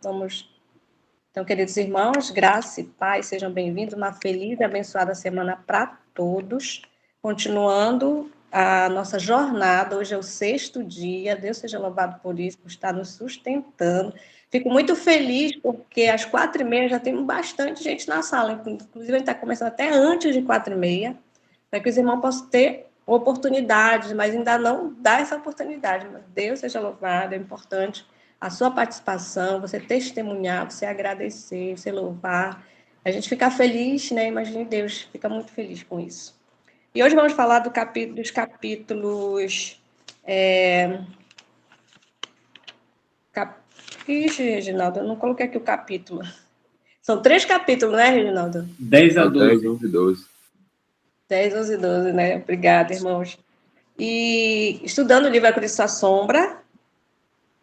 Vamos. Então, queridos irmãos, graça e paz, sejam bem-vindos. Uma feliz e abençoada semana para todos. Continuando a nossa jornada, hoje é o 6º dia. Deus seja louvado por isso, por estar nos sustentando. Fico muito feliz porque às 4h30 já temos bastante gente na sala. Inclusive, a gente está começando até antes de 4h30, para que os irmãos possam ter oportunidades, mas ainda não dá essa oportunidade. Mas Deus seja louvado, é importante a sua participação, você testemunhar, você agradecer, você louvar. A gente fica feliz, né? Imagine Deus, fica muito feliz com isso. E hoje vamos falar dos capítulos... Ixi, Reginaldo, eu não coloquei aqui o capítulo. São 3 capítulos, né, Reginaldo? 10 a 12. 10, 11 e 12. 10, 11 e 12, né? Obrigada, irmãos. E estudando o livro A Cruz e Sua Sombra,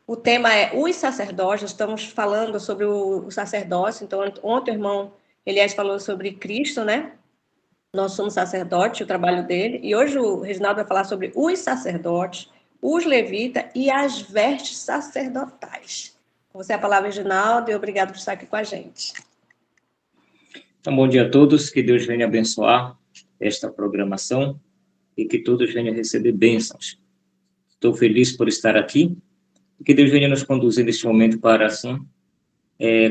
o tema é os sacerdotes, estamos falando sobre o sacerdócio. Então, ontem o irmão Elias falou sobre Cristo, né? Nós somos sacerdotes, o trabalho dele. E hoje o Reginaldo vai falar sobre os sacerdotes, os levitas e as vestes sacerdotais. Com você a palavra, Reginaldo, e obrigado por estar aqui com a gente. Então, bom dia a todos, que Deus venha abençoar esta programação e que todos venham receber bênçãos. Estou feliz por estar aqui e que Deus venha nos conduzir neste momento para, assim,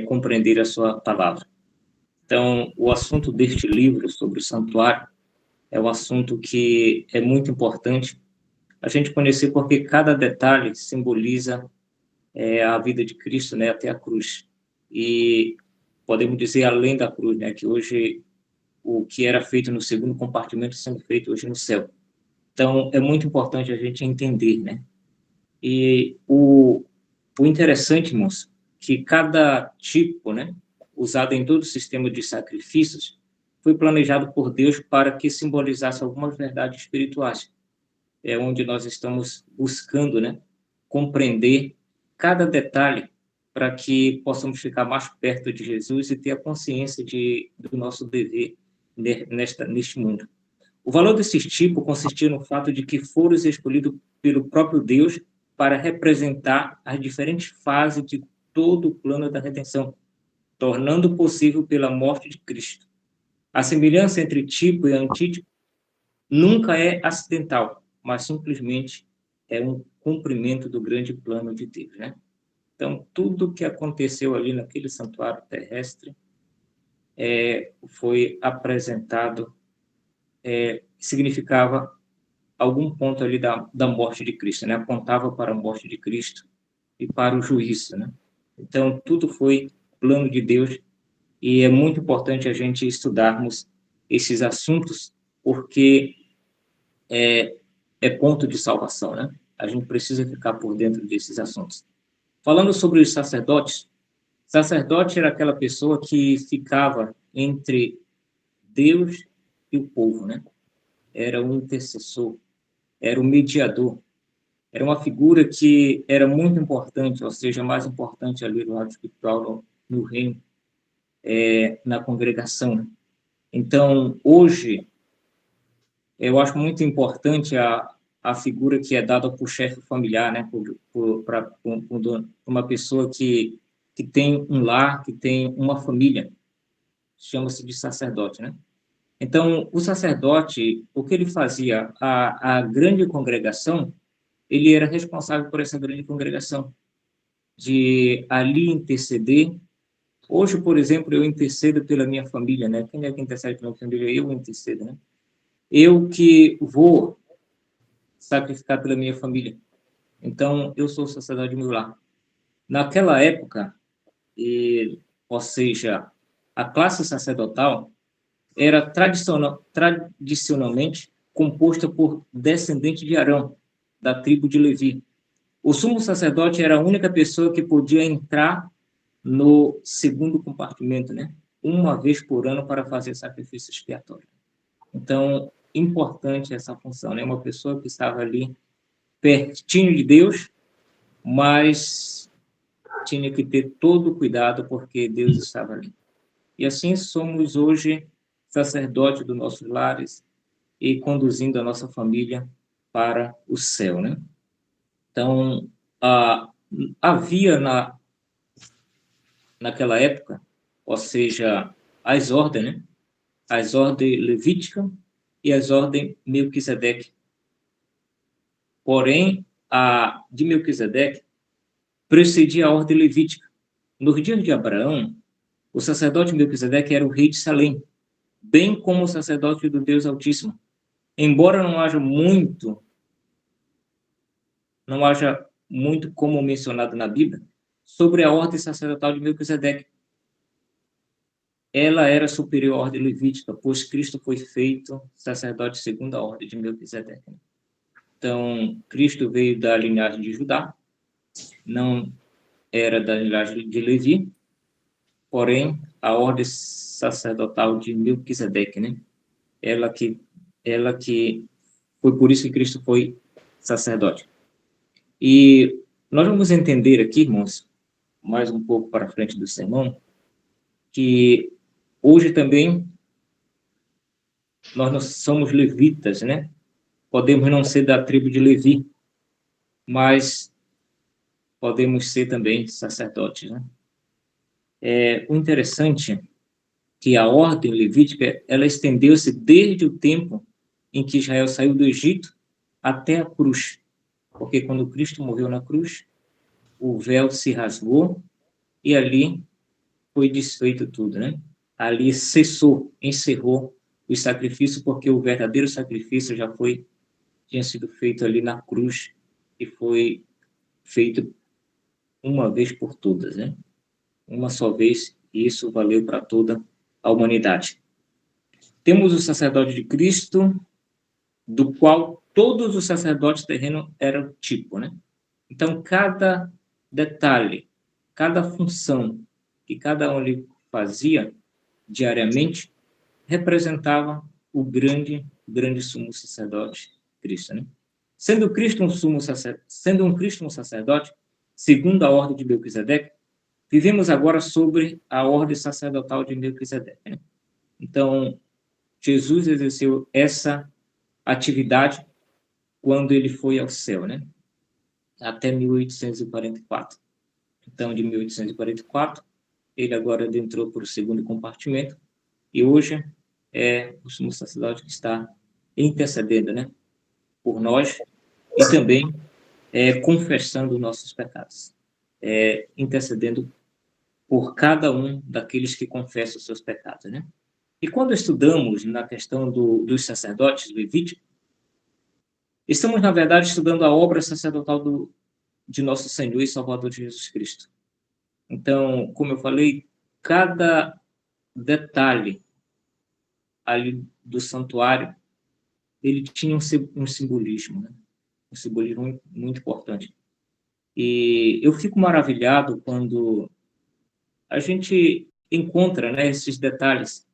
compreender a sua palavra. Então, o assunto deste livro sobre o santuário é um assunto que é muito importante a gente conhecer, porque cada detalhe simboliza a vida de Cristo, né, até a cruz. E podemos dizer além da cruz, né, que hoje o que era feito no segundo compartimento sendo feito hoje no céu. Então, é muito importante a gente entender, né? E o interessante, irmãos, que cada tipo, né, usado em todo o sistema de sacrifícios, foi planejado por Deus para que simbolizasse algumas verdades espirituais. É onde nós estamos buscando, né, compreender cada detalhe para que possamos ficar mais perto de Jesus e ter a consciência do nosso dever neste mundo. O valor desses tipos consistia no fato de que foram escolhidos pelo próprio Deus para representar as diferentes fases de todo o plano da redenção, tornando possível pela morte de Cristo. A semelhança entre tipo e antítipo nunca é acidental, mas simplesmente é um cumprimento do grande plano de Deus, né? Então, tudo que aconteceu ali naquele santuário terrestre foi apresentado, significava algum ponto ali da morte de Cristo, né? Apontava para a morte de Cristo e para o juízo, né? Então, tudo foi plano de Deus e é muito importante a gente estudarmos esses assuntos, porque é ponto de salvação, né? A gente precisa ficar por dentro desses assuntos. Falando sobre os sacerdotes, sacerdote era aquela pessoa que ficava entre Deus e o povo, né? Era um intercessor, era um mediador, era uma figura que era muito importante, ou seja, mais importante ali no lado espiritual, no reino, na congregação. Então, hoje, eu acho muito importante a figura que é dada por chefe familiar, né? Para uma pessoa que tem um lar, que tem uma família, chama-se de sacerdote, né? Então, o sacerdote, o que ele fazia? A grande congregação, ele era responsável por essa grande congregação, de ali interceder. Hoje, por exemplo, eu intercedo pela minha família, né? Quem é que intercede pela minha família? Eu intercedo, né? Eu que vou sacrificar pela minha família. Então, eu sou sacerdote do meu lar. Naquela época, ou seja, a classe sacerdotal era tradicionalmente composta por descendentes de Arão, da tribo de Levi. O sumo sacerdote era a única pessoa que podia entrar no segundo compartimento, né? Uma vez por ano para fazer sacrifício expiatório. Então, importante essa função, né? Uma pessoa que estava ali pertinho de Deus, mas tinha que ter todo o cuidado porque Deus estava ali. E assim somos hoje sacerdotes dos nossos lares e conduzindo a nossa família para o céu, né? Então, havia naquela época, ou seja, as ordens, né? As ordens levíticas e as ordens Melquisedeque. Porém, a de Melquisedeque precedia a ordem levítica. Nos dias de Abraão, o sacerdote Melquisedeque era o rei de Salém, bem como o sacerdote do Deus Altíssimo. Embora não haja muito como mencionado na Bíblia, sobre a ordem sacerdotal de Melquisedeque. Ela era superior à ordem levítica, pois Cristo foi feito sacerdote segundo a ordem de Melquisedeque. Então, Cristo veio da linhagem de Judá, não era da linhagem de Levi, porém, a ordem sacerdotal de Melquisedeque, né? Ela que foi por isso que Cristo foi sacerdote. E nós vamos entender aqui, irmãos, mais um pouco para frente do sermão, que hoje também nós não somos levitas, né? Podemos não ser da tribo de Levi, mas podemos ser também sacerdotes, né? O interessante é que a ordem levítica, ela estendeu-se desde o tempo em que Israel saiu do Egito até a cruz. Porque quando Cristo morreu na cruz, o véu se rasgou e ali foi desfeito tudo, né? Ali encerrou o sacrifício, porque o verdadeiro sacrifício tinha sido feito ali na cruz e foi feito uma vez por todas, né? Uma só vez, e isso valeu para toda a humanidade. Temos o sacerdote de Cristo, do qual todos os sacerdotes terrenos eram tipo, né? Então, cada detalhe, cada função que cada um lhe fazia diariamente representava o grande sumo sacerdote Cristo, né? Sendo Cristo um sacerdote, segundo a ordem de Melquisedeque, vivemos agora sobre a ordem sacerdotal de Melquisedeque, né? Então, Jesus exerceu essa atividade quando ele foi ao céu, né? Até 1844. Então, de 1844, ele agora adentrou para o segundo compartimento e hoje é o sumo sacerdote que está intercedendo, né, por nós e também confessando nossos pecados, intercedendo por cada um daqueles que confessam os seus pecados, né? E quando estudamos na questão dos sacerdotes levíticos, estamos, na verdade, estudando a obra sacerdotal de nosso Senhor e Salvador Jesus Cristo. Então, como eu falei, cada detalhe ali do santuário, ele tinha um simbolismo, né? Um simbolismo muito, muito importante. E eu fico maravilhado quando a gente encontra, né, esses detalhes.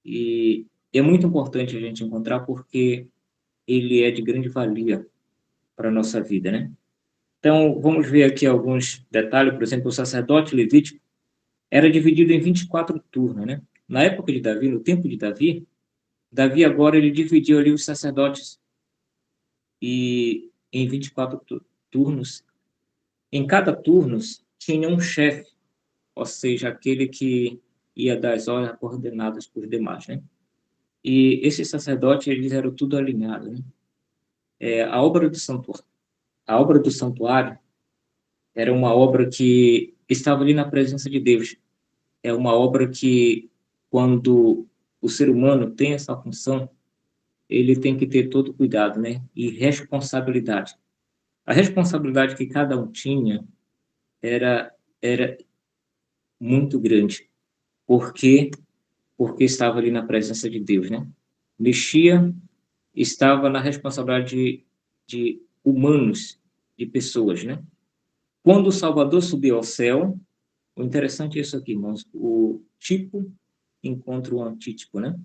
E é muito importante a gente encontrar porque ele é de grande valia para a nossa vida, né? Então, vamos ver aqui alguns detalhes. Por exemplo, o sacerdote levítico era dividido em 24 turnos, né? Na época de Davi, no tempo de Davi, agora ele dividiu ali os sacerdotes e em 24 turnos. Em cada turno tinha um chefe, ou seja, aquele que ia dar as ordens coordenadas para os demais, né? E esses sacerdotes, eles eram tudo alinhados, né? A obra do santuário era uma obra que estava ali na presença de Deus. É uma obra que, quando o ser humano tem essa função, ele tem que ter todo cuidado, né? E responsabilidade. A responsabilidade que cada um tinha era muito grande, porque estava ali na presença de Deus, né? Mexia, estava na responsabilidade de humanos, de pessoas, né? Quando o Salvador subiu ao céu, o interessante é isso aqui, irmãos, o tipo encontra o antítipo, né?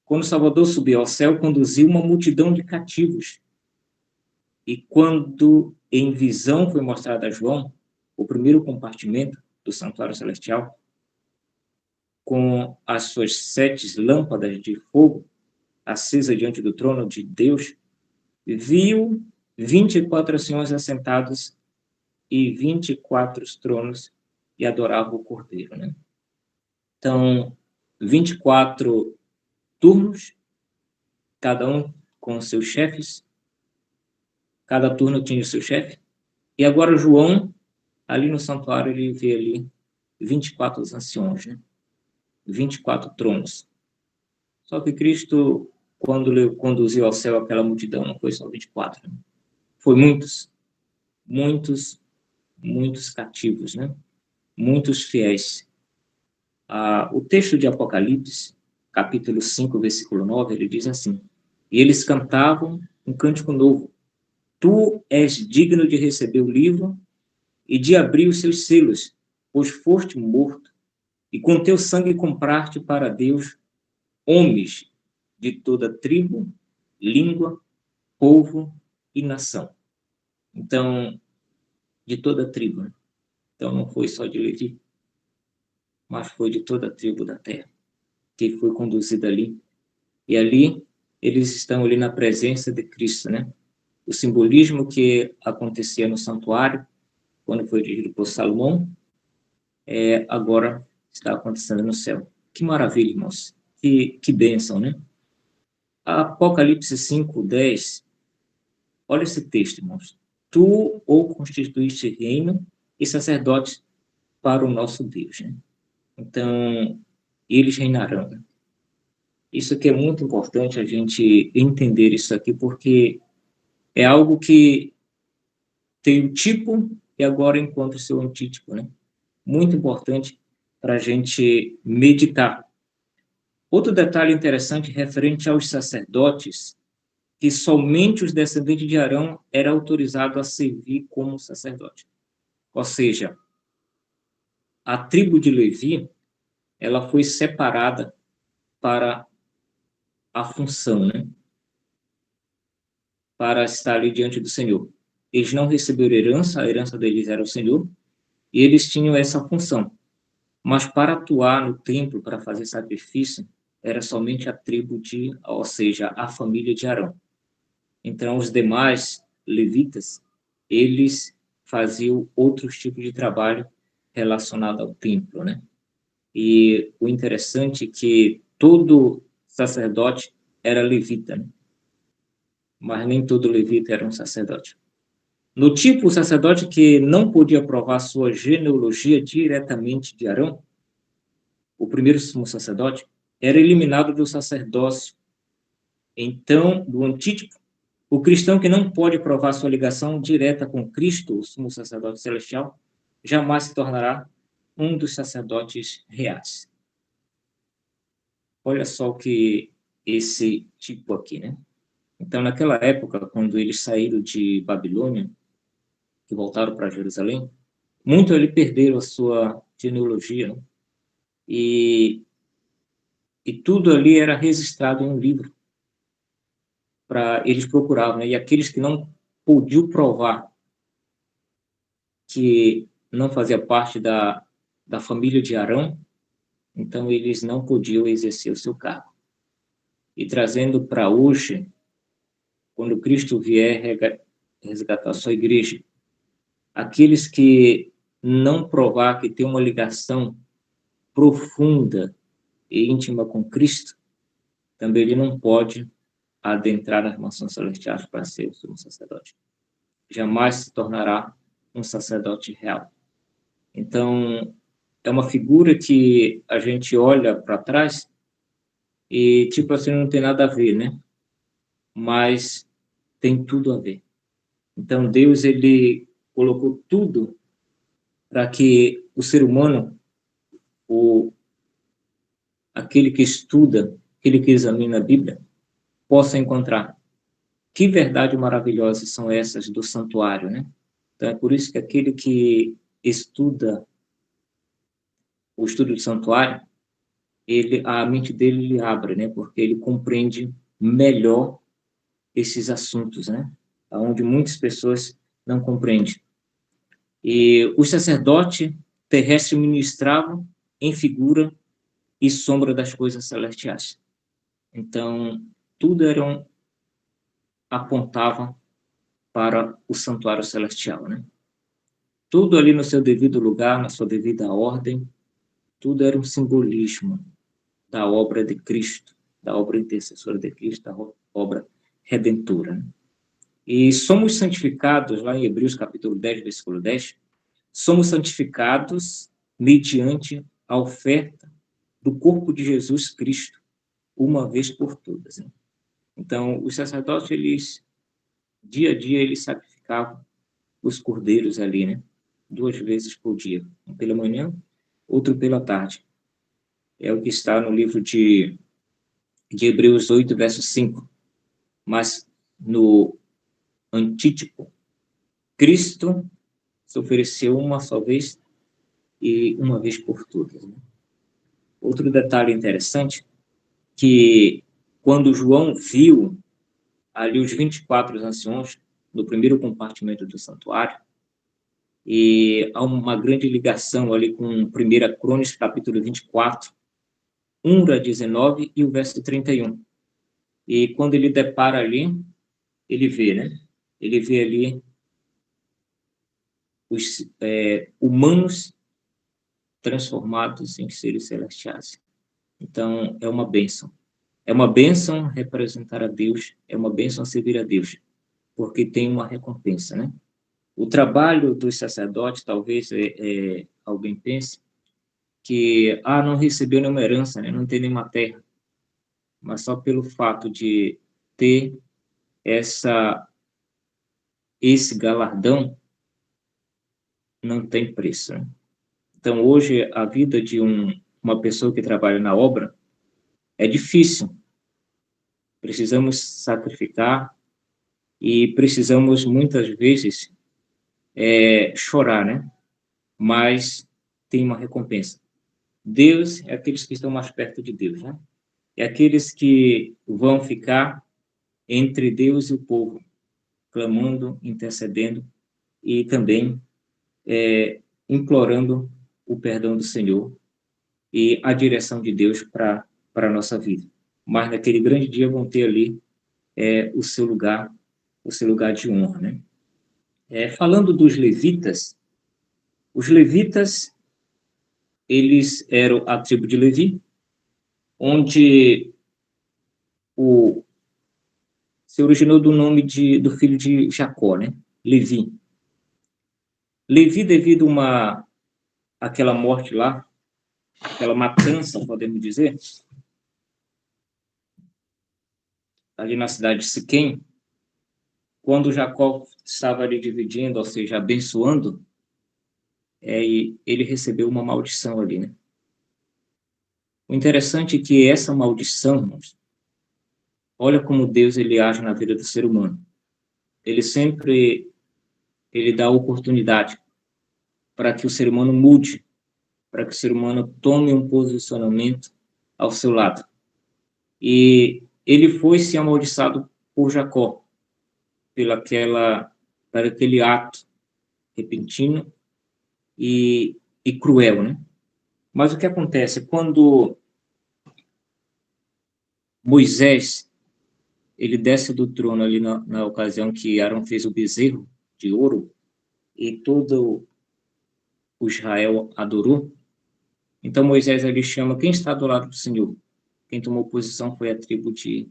Quando o Salvador subiu ao céu, conduziu uma multidão de cativos. E quando em visão foi mostrado a João o primeiro compartimento do santuário celestial, com as suas 7 lâmpadas de fogo acesa diante do trono de Deus, viu 24 anciões assentados e 24 tronos, e adoravam o Cordeiro, né? Então, 24 turnos, cada um com seus chefes, cada turno tinha o seu chefe, e agora João, ali no santuário, ele vê ali 24 anciões, né? 24 tronos. Só que Cristo, quando ele conduziu ao céu aquela multidão, não foi só 24, né? Foi muitos, muitos, muitos cativos, né? Muitos fiéis. O texto de Apocalipse, capítulo 5, versículo 9, ele diz assim: e eles cantavam um cântico novo. Tu és digno de receber o livro e de abrir os seus selos, pois foste morto, e com teu sangue compraste para Deus homens de toda tribo, língua, povo e nação. Então, de toda tribo, né? Então não foi só de Levi, mas foi de toda a tribo da terra, que foi conduzida ali. E ali, eles estão ali na presença de Cristo, né? O simbolismo que acontecia no santuário, quando foi dirigido por Salomão, agora está acontecendo no céu. Que maravilha, irmãos. Que bênção, né? Apocalipse 5, 10. Olha esse texto, irmãos. Tu o constituíste reino e sacerdote para o nosso Deus, né? Então, eles reinarão, né? Isso aqui é muito importante a gente entender isso aqui, porque é algo que tem o tipo e agora encontra o seu antítipo, né? Muito importante para a gente meditar. Outro detalhe interessante referente aos sacerdotes, que somente os descendentes de Arão eram autorizados a servir como sacerdote. Ou seja, a tribo de Levi, ela foi separada para a função, né? Para estar ali diante do Senhor. Eles não receberam herança, a herança deles era o Senhor, e eles tinham essa função. Mas para atuar no templo, para fazer sacrifício, era somente a tribo ou seja, a família de Arão. Então, os demais levitas, eles faziam outros tipos de trabalho relacionado ao templo, né? E o interessante é que todo sacerdote era levita, né? Mas nem todo levita era um sacerdote. No tipo, o sacerdote que não podia provar sua genealogia diretamente de Arão, o primeiro sumo sacerdote, era eliminado do sacerdócio. Então, do antítipo, o cristão que não pode provar sua ligação direta com Cristo, o sumo sacerdote celestial, jamais se tornará um dos sacerdotes reais. Olha só o que esse tipo aqui, né? Então, naquela época, quando eles saíram de Babilônia, que voltaram para Jerusalém, muitos ali perderam a sua genealogia, né? E tudo ali era registrado em um livro para eles procuravam, né? E aqueles que não podiam provar que não fazia parte da família de Arão, então eles não podiam exercer o seu cargo. E trazendo para hoje, quando Cristo vier resgatar a sua igreja, aqueles que não provar que tem uma ligação profunda e íntima com Cristo, também ele não pode adentrar nas mansões celestiais para ser o sumo sacerdote. Jamais se tornará um sacerdote real. Então, é uma figura que a gente olha para trás e, tipo assim, não tem nada a ver, né? Mas tem tudo a ver. Então, Deus, ele colocou tudo para que o ser humano, aquele que estuda, aquele que examina a Bíblia, possa encontrar que verdades maravilhosas são essas do santuário, né? Então, é por isso que aquele que estuda o estudo do santuário, a mente dele ele abre, né? Porque ele compreende melhor esses assuntos, né? Onde muitas pessoas não compreendem. E os sacerdotes terrestres ministravam em figura e sombra das coisas celestiais. Então, tudo apontava para o santuário celestial, né? tudo ali no seu devido lugar, na sua devida ordem, tudo era um simbolismo da obra de Cristo, da obra intercessora de Cristo, da obra redentora, né? E somos santificados, lá em Hebreus capítulo 10, versículo 10, somos santificados mediante a oferta do corpo de Jesus Cristo, uma vez por todas, né? Então, os sacerdotes, eles, dia a dia, eles sacrificavam os cordeiros ali, né? 2 vezes por dia, um pela manhã, outro pela tarde. É o que está no livro de Hebreus 8, verso 5. Mas no antítipo, Cristo se ofereceu uma só vez e uma vez por todas, né? Outro detalhe interessante, que quando João viu ali os 24 anciãos no primeiro compartimento do santuário, e há uma grande ligação ali com 1 Crônicas, capítulo 24, 1 a 19 e o verso 31. E quando ele depara ali, ele vê, né? Ele vê ali os humanos transformados em seres celestiais. Então, é uma bênção. É uma bênção representar a Deus, é uma bênção servir a Deus, porque tem uma recompensa, né? O trabalho dos sacerdotes, talvez alguém pense que não recebeu nenhuma herança, né? Não tem nenhuma terra, mas só pelo fato de ter esse galardão não tem preço, né? Então, hoje, a vida de uma pessoa que trabalha na obra é difícil. Precisamos sacrificar e precisamos, muitas vezes, chorar, né? Mas tem uma recompensa. Deus é aqueles que estão mais perto de Deus, né? É aqueles que vão ficar entre Deus e o povo, clamando, intercedendo e também implorando o perdão do Senhor e a direção de Deus para a nossa vida. Mas naquele grande dia vão ter ali o seu lugar de honra, né? Falando dos levitas, os levitas, eles eram a tribo de Levi, onde se originou do nome do filho de Jacó, né? Levi. Levi, devido àquela morte lá, aquela matança, podemos dizer, ali na cidade de Siquém, quando Jacó estava ali dividindo, ou seja, abençoando, ele recebeu uma maldição ali, né? O interessante é que essa maldição, irmãos, olha como Deus ele age na vida do ser humano. Ele sempre dá oportunidade para que o ser humano mude, para que o ser humano tome um posicionamento ao seu lado. E ele foi se amaldiçoado por Jacó, por aquele ato repentino e cruel, né? Mas o que acontece? Quando Moisés ele desce do trono ali na ocasião que Arão fez o bezerro de ouro e todo o Israel adorou, então Moisés ali chama quem está do lado do Senhor. Quem tomou posição foi a tribo de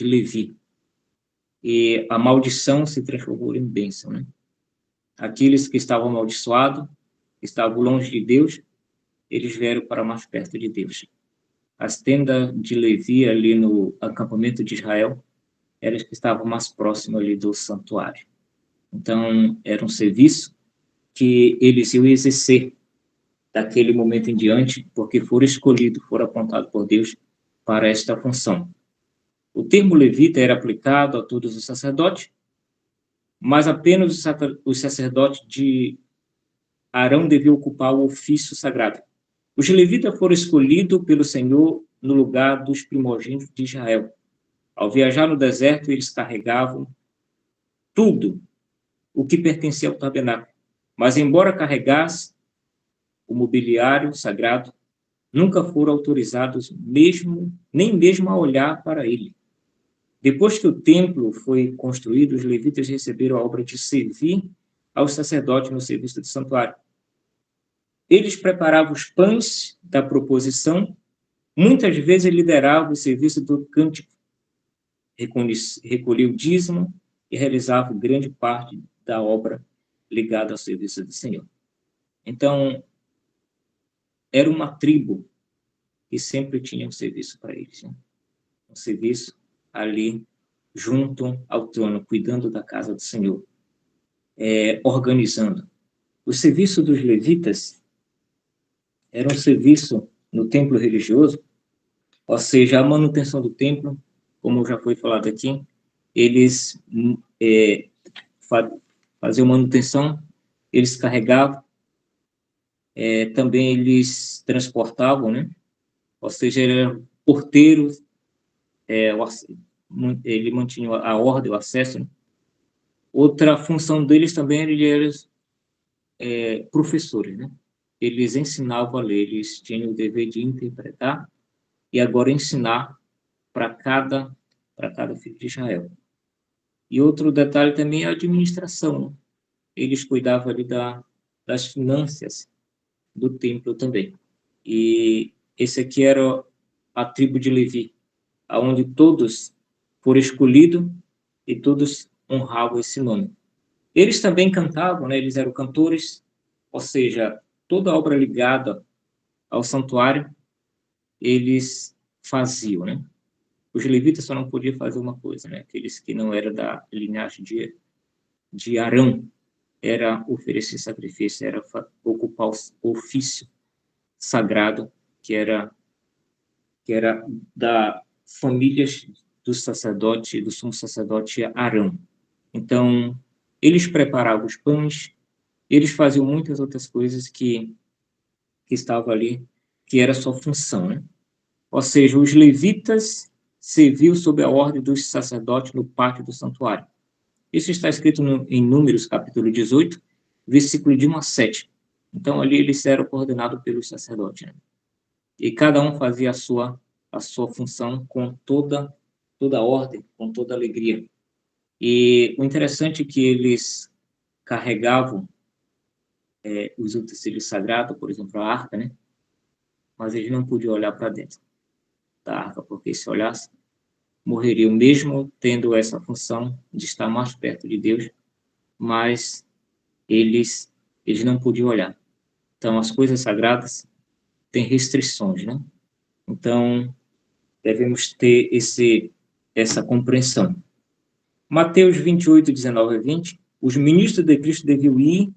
Levi. E a maldição se transformou em bênção, né? Aqueles que estavam amaldiçoados, estavam longe de Deus, eles vieram para mais perto de Deus. As tendas de Levi ali no acampamento de Israel, elas que estavam mais próximas ali do santuário. Então, era um serviço que eles iam exercer daquele momento em diante, porque foram escolhidos, foram apontados por Deus para esta função. O termo levita era aplicado a todos os sacerdotes, mas apenas os sacerdotes de Arão deviam ocupar o ofício sagrado. Os levitas foram escolhidos pelo Senhor no lugar dos primogênitos de Israel. Ao viajar no deserto, eles carregavam tudo o que pertencia ao tabernáculo. Mas, embora carregasse o mobiliário sagrado, nunca foram autorizados nem mesmo a olhar para ele. Depois que o templo foi construído, os levitas receberam a obra de servir aos sacerdotes no serviço do santuário. Eles preparavam os pães da proposição, muitas vezes ele liderava o serviço do cântico, recolhia o dízimo e realizava grande parte da obra ligada ao serviço do Senhor. Então, era uma tribo que sempre tinha um serviço para eles, né? Um serviço ali junto ao trono, cuidando da casa do Senhor, organizando. O serviço dos levitas era um serviço no templo religioso, ou seja, a manutenção do templo, como já foi falado aqui, eles faziam manutenção, eles carregavam, também eles transportavam, né? Ou seja, ele era porteiro, ele mantinha a ordem, o acesso, né? Outra função deles também era professores, né? Eles ensinavam a ler, eles tinham o dever de interpretar e agora ensinar para cada filho de Israel. E outro detalhe também é a administração, né? Eles cuidavam ali das finanças do templo também. E esse aqui era a tribo de Levi, aonde todos foram escolhidos e todos honravam esse nome. Eles também cantavam, né? Eles eram cantores, ou seja, toda obra ligada ao santuário, eles faziam, né? Os levitas só não podiam fazer uma coisa, né? Aqueles que não eram da linhagem de Arão, era oferecer sacrifício, era ocupar o ofício sagrado, que era da famílias do sacerdote, do sumo sacerdote Arão. Então, eles preparavam os pães, eles faziam muitas outras coisas que estavam ali, que era sua função, né? Ou seja, os levitas serviam sob a ordem dos sacerdotes no pátio do santuário. Isso está escrito em Números, capítulo 18, versículo de 1 a 7. Então, ali eles eram coordenados pelos sacerdotes, né? E cada um fazia a sua função com toda a ordem, com toda a alegria. E o interessante é que eles carregavam os utensílios sagrados, por exemplo, a arca, né? Mas eles não podiam olhar para dentro da arca, porque se olhasse, morreriam, mesmo tendo essa função de estar mais perto de Deus, mas eles não podiam olhar. Então, as coisas sagradas têm restrições, né? Então, devemos ter essa compreensão. Mateus 28, 19 a 20, os ministros de Cristo deviam ir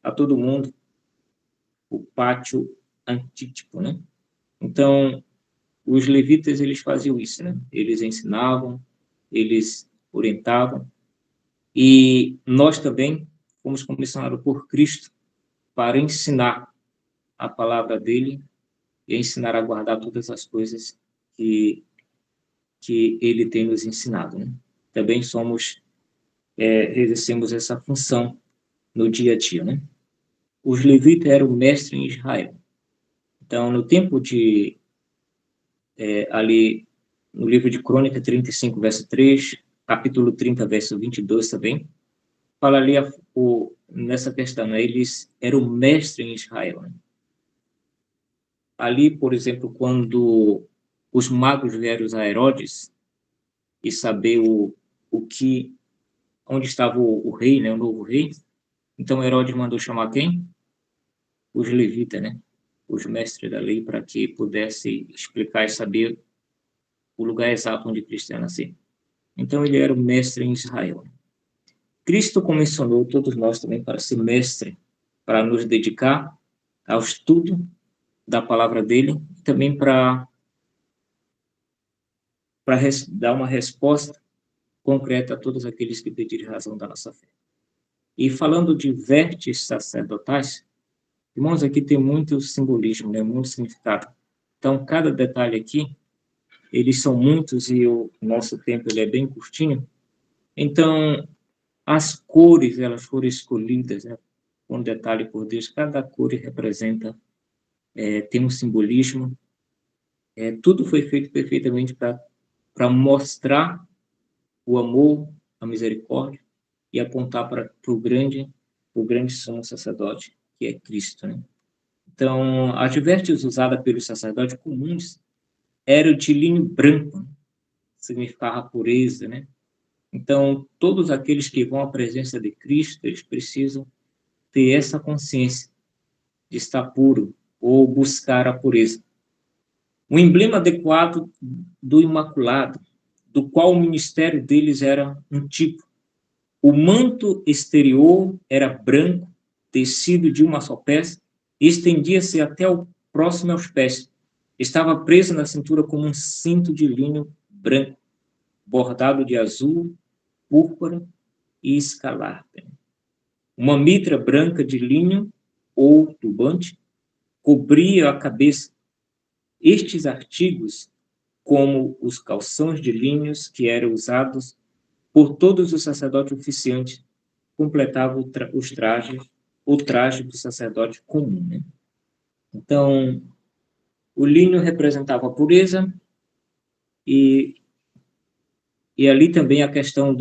a todo mundo, o pátio antítipo, né? Então, os levitas, eles faziam isso, né? Eles ensinavam, eles orientavam, e nós também fomos comissionados por Cristo para ensinar a palavra dele e ensinar a guardar todas as coisas que ele tem nos ensinado, né? Também exercemos essa função no dia a dia, né? Os levitas eram mestres em Israel. Então, no tempo ali no livro de Crônica 35, verso 3, capítulo 30, verso 22 também, fala ali nessa questão, né? Eles eram mestres em Israel, né? Ali, por exemplo, quando os magos vieram a Herodes e saber onde estava o rei, né, o novo rei, então Herodes mandou chamar quem? Os levitas, né? Os mestres da lei, para que pudesse explicar e saber o lugar exato onde Cristo ia nascer. Então, ele era o mestre em Israel. Cristo comissionou todos nós também para ser mestre, para nos dedicar ao estudo da palavra dele, e também para dar uma resposta concreta a todos aqueles que pedirem razão da nossa fé. E falando de vestes sacerdotais, irmãos, aqui tem muito simbolismo, né? Muito significado. Então, cada detalhe aqui, eles são muitos e o nosso tempo ele é bem curtinho. Então, as cores, elas foram escolhidas, né? Um detalhe por Deus, cada cor representa, tem um simbolismo. Tudo foi feito perfeitamente para mostrar o amor, a misericórdia e apontar para o grande o grande sumo sacerdote, que é Cristo, né? Então, as vestes usadas pelos sacerdotes comuns eram de linho branco, significava pureza, né? Então, todos aqueles que vão à presença de Cristo, eles precisam ter essa consciência de estar puro ou buscar a pureza. O emblema adequado do Imaculado, do qual o ministério deles era um tipo. O manto exterior era branco, tecido de uma só peça, e estendia-se até o próximo aos pés. Estava preso na cintura como um cinto de linho branco, bordado de azul, púrpura e escarlate. Uma mitra branca de linho ou turbante cobria a cabeça. Estes artigos, como os calções de linhos que eram usados por todos os sacerdotes oficiantes, completavam o traje do sacerdote comum, né? Então, o linho representava a pureza e ali também a questão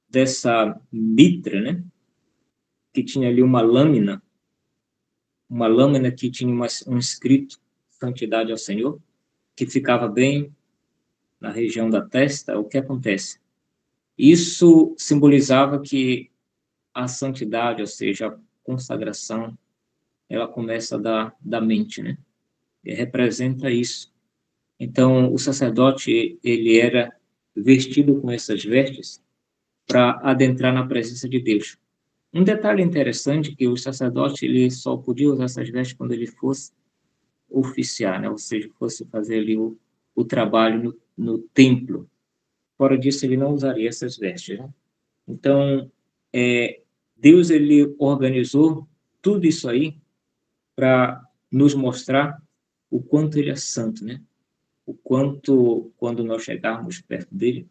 dessa mitra, né? Que tinha ali uma lâmina que tinha um escrito, santidade ao Senhor, que ficava bem na região da testa. O que acontece? Isso simbolizava que a santidade, ou seja, a consagração, ela começa da mente, né? E representa isso. Então, o sacerdote, ele era vestido com essas vestes para adentrar na presença de Deus. Um detalhe interessante é que o sacerdote, ele só podia usar essas vestes quando ele fosse oficiar, né? Ou seja, fosse fazer ali o trabalho no templo. Fora disso, ele não usaria essas vestes, né? Então, Deus, ele organizou tudo isso aí para nos mostrar o quanto ele é santo, né? O quanto, quando nós chegarmos perto dele,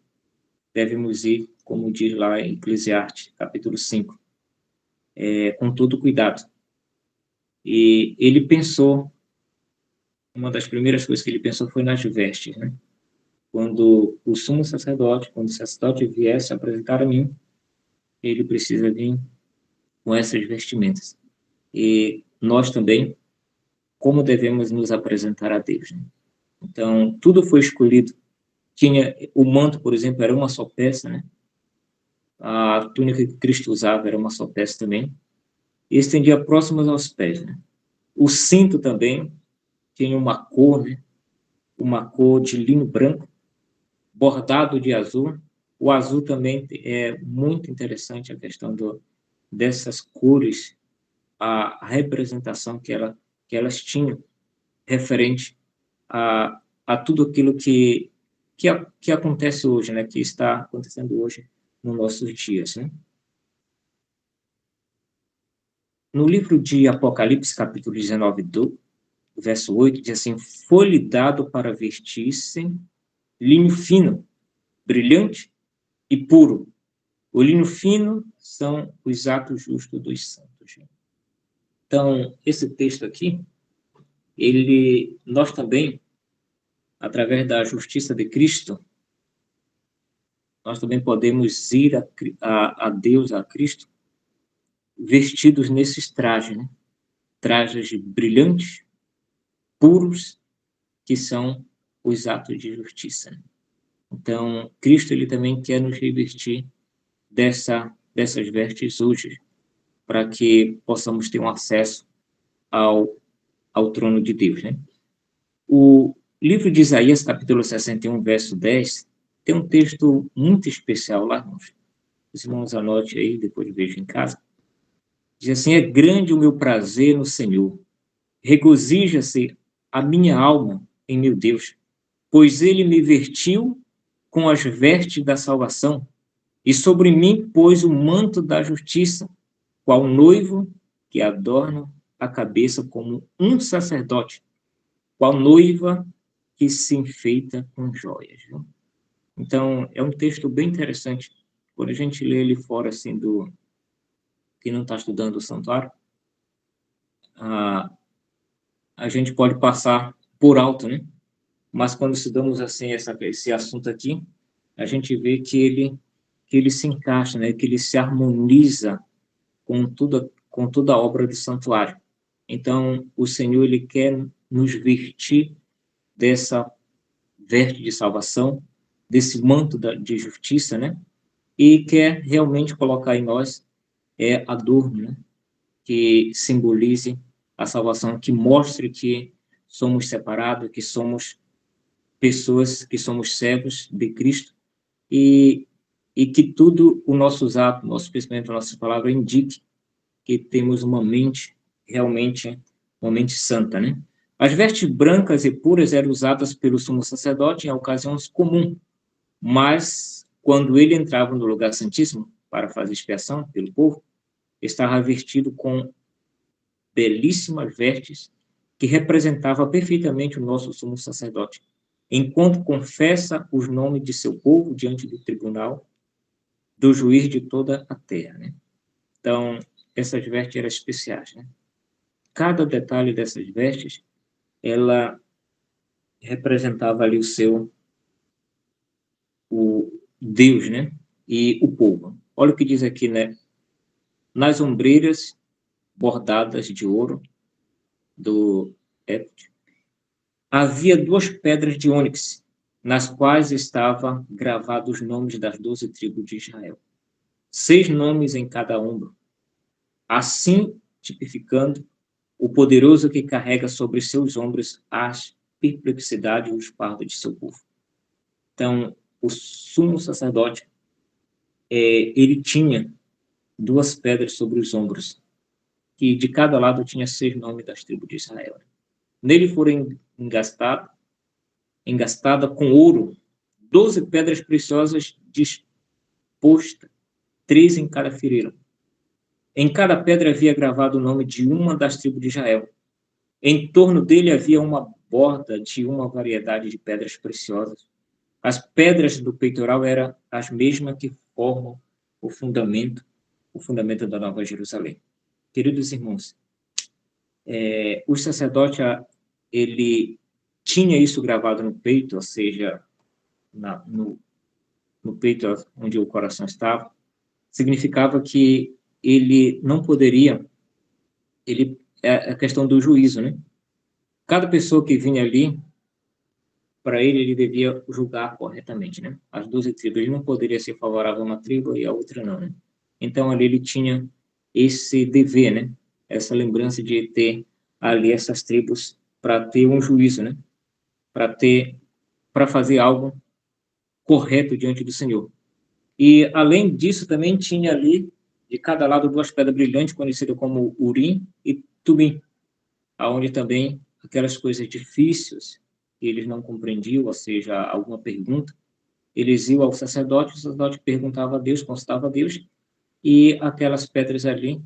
devemos ir, como diz lá em Eclesiastes, capítulo 5, com todo cuidado. E ele pensou, uma das primeiras coisas que ele pensou foi nas vestes, né? Quando o sumo sacerdote, quando o sacerdote viesse apresentar a mim, ele precisa vir com essas vestimentas. E nós também, como devemos nos apresentar a Deus, né? Então, tudo foi escolhido. Tinha o manto, por exemplo, era uma só peça, né? A túnica que Cristo usava era uma só peça também. E estendia próximos aos pés, né? O cinto também tinha uma cor, né? Uma cor de linho branco, bordado de azul. O azul também é muito interessante, a questão dessas cores, a representação que elas tinham referente a tudo aquilo que acontece hoje, né? Que está acontecendo hoje nos nossos dias, né? No livro de Apocalipse, capítulo 19, verso 8, diz assim: foi-lhe dado para vestir-se linho fino, brilhante e puro. O linho fino são os atos justos dos santos. Então, esse texto aqui, nós também, através da justiça de Cristo, nós também podemos ir a Deus, a Cristo, vestidos nesses trajes, né? Trajes brilhantes, puros, que são os atos de justiça, né? Então, Cristo, ele também quer nos revestir dessas vestes hoje, para que possamos ter um acesso ao trono de Deus, né? O livro de Isaías, capítulo 61, verso 10, tem um texto muito especial lá, irmãos. Os irmãos anote aí, depois vejam em casa. Diz assim: é grande o meu prazer no Senhor, regozija-se a minha alma em meu Deus, pois ele me vestiu com as vestes da salvação, e sobre mim pôs o manto da justiça, qual noivo que adorna a cabeça como um sacerdote, qual noiva que se enfeita com joias. Viu? Então, é um texto bem interessante. Quando a gente lê ele fora, assim, que não está estudando o santuário, a gente pode passar por alto, né? Mas quando estudamos, assim, esse assunto aqui, a gente vê que ele se encaixa, né? Que ele se harmoniza com toda a obra do santuário. Então, o Senhor, Ele quer nos vestir dessa veste de salvação, desse manto de justiça, né? E quer realmente colocar em nós adorno, né? Que simbolize a salvação, que mostre que somos separados, que somos pessoas, que somos servos de Cristo, e que tudo o nossos atos, nosso pensamento, nossas palavras indique que temos uma mente realmente, uma mente santa, né? As vestes brancas e puras eram usadas pelo sumo sacerdote em ocasiões comuns, mas quando ele entrava no lugar santíssimo para fazer expiação pelo povo, estava vestido com belíssimas vestes que representava perfeitamente o nosso sumo sacerdote, enquanto confessa os nomes de seu povo diante do tribunal do juiz de toda a terra, né? Então, essas vestes eram especiais, né? Cada detalhe dessas vestes, ela representava ali o Deus, né? E o povo. Olha o que diz aqui, né? Nas ombreiras bordadas de ouro do éfode, havia 2 pedras de ônix, nas quais estavam gravados os nomes das 12 tribos de Israel. 6 nomes em cada ombro, assim tipificando o poderoso que carrega sobre seus ombros as perplexidades e os fardos de seu povo. Então, o sumo sacerdote, ele tinha 2 pedras sobre os ombros, que de cada lado tinha 6 nomes das tribos de Israel. Nele foram engastada com ouro 12 pedras preciosas dispostas, 3 em cada fileira. Em cada pedra havia gravado o nome de uma das tribos de Israel. Em torno dele havia uma borda de uma variedade de pedras preciosas. As pedras do peitoral eram as mesmas que formam o fundamento da Nova Jerusalém. Queridos irmãos, o sacerdote, ele tinha isso gravado no peito, ou seja, no peito onde o coração estava, significava que ele não poderia, é a questão do juízo, né? Cada pessoa que vinha ali, para ele devia julgar corretamente, né? As 12 tribos, ele não poderia ser favorável a uma tribo e a outra não, né? Então, ali ele tinha esse dever, né? Essa lembrança de ter ali essas tribos para ter um juízo, né? Para fazer algo correto diante do Senhor. E, além disso, também tinha ali, de cada lado, 2 pedras brilhantes, conhecidas como Urim e Tumim, aonde também aquelas coisas difíceis que eles não compreendiam, ou seja, alguma pergunta, eles iam ao sacerdote, o sacerdote perguntava a Deus, consultava a Deus, e aquelas pedras ali,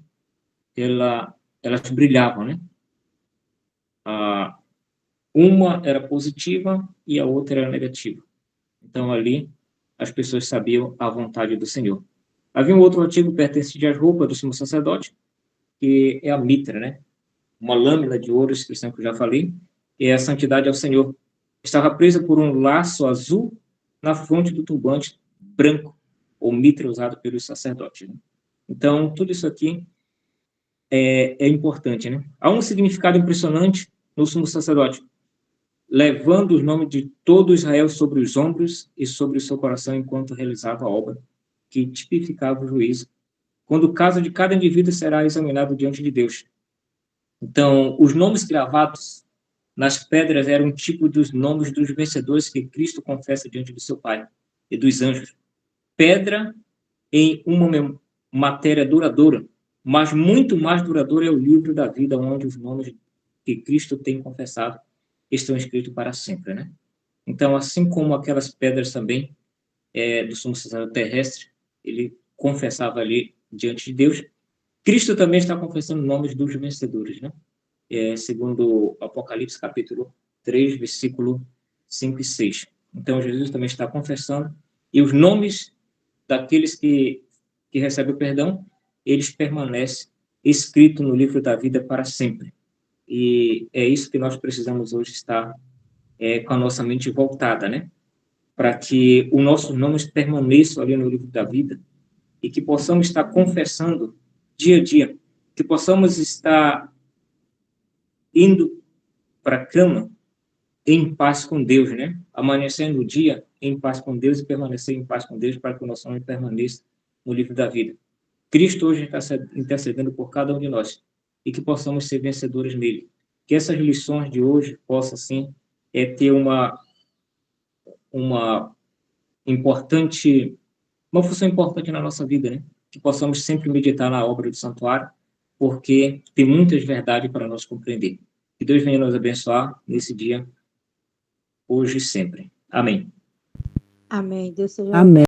elas brilhavam, né? Uma era positiva e a outra era negativa. Então, ali, as pessoas sabiam a vontade do Senhor. Havia um outro artigo pertencente às roupas do sumo sacerdote, que é a mitra, né? Uma lâmina de ouro, expressão que eu já falei, que é a santidade ao Senhor. Estava presa por um laço azul na fronte do turbante branco, ou mitra usado pelos sacerdotes, né? Então, tudo isso aqui é importante, né? Há um significado impressionante no sumo sacerdote, levando os nomes de todo Israel sobre os ombros e sobre o seu coração enquanto realizava a obra que tipificava o juízo, quando o caso de cada indivíduo será examinado diante de Deus. Então, os nomes gravados nas pedras eram um tipo dos nomes dos vencedores que Cristo confessa diante do seu Pai e dos anjos. Pedra em uma matéria duradoura, mas muito mais duradoura é o livro da vida, onde os nomes que Cristo tem confessado estão escritos para sempre, né? Então, assim como aquelas pedras também do sumo sacerdote terrestre, ele confessava ali diante de Deus, Cristo também está confessando nomes dos vencedores, né? Segundo Apocalipse, capítulo 3, versículo 5 e 6. Então, Jesus também está confessando, e os nomes daqueles que recebem o perdão, eles permanecem escritos no livro da vida para sempre. E é isso que nós precisamos hoje estar com a nossa mente voltada, né? Para que os nossos nomes permaneçam ali no livro da vida e que possamos estar confessando dia a dia, que possamos estar indo para a cama em paz com Deus, né? Amanhecendo o dia em paz com Deus e permanecer em paz com Deus para que o nosso nome permaneça no livro da vida. Cristo hoje está intercedendo por cada um de nós e que possamos ser vencedores nele. Que essas lições de hoje possam, sim, ter uma função importante na nossa vida, né? Que possamos sempre meditar na obra do santuário, porque tem muitas verdades para nós compreender. Que Deus venha nos abençoar nesse dia, hoje e sempre. Amém. Amém. Deus seja Amém.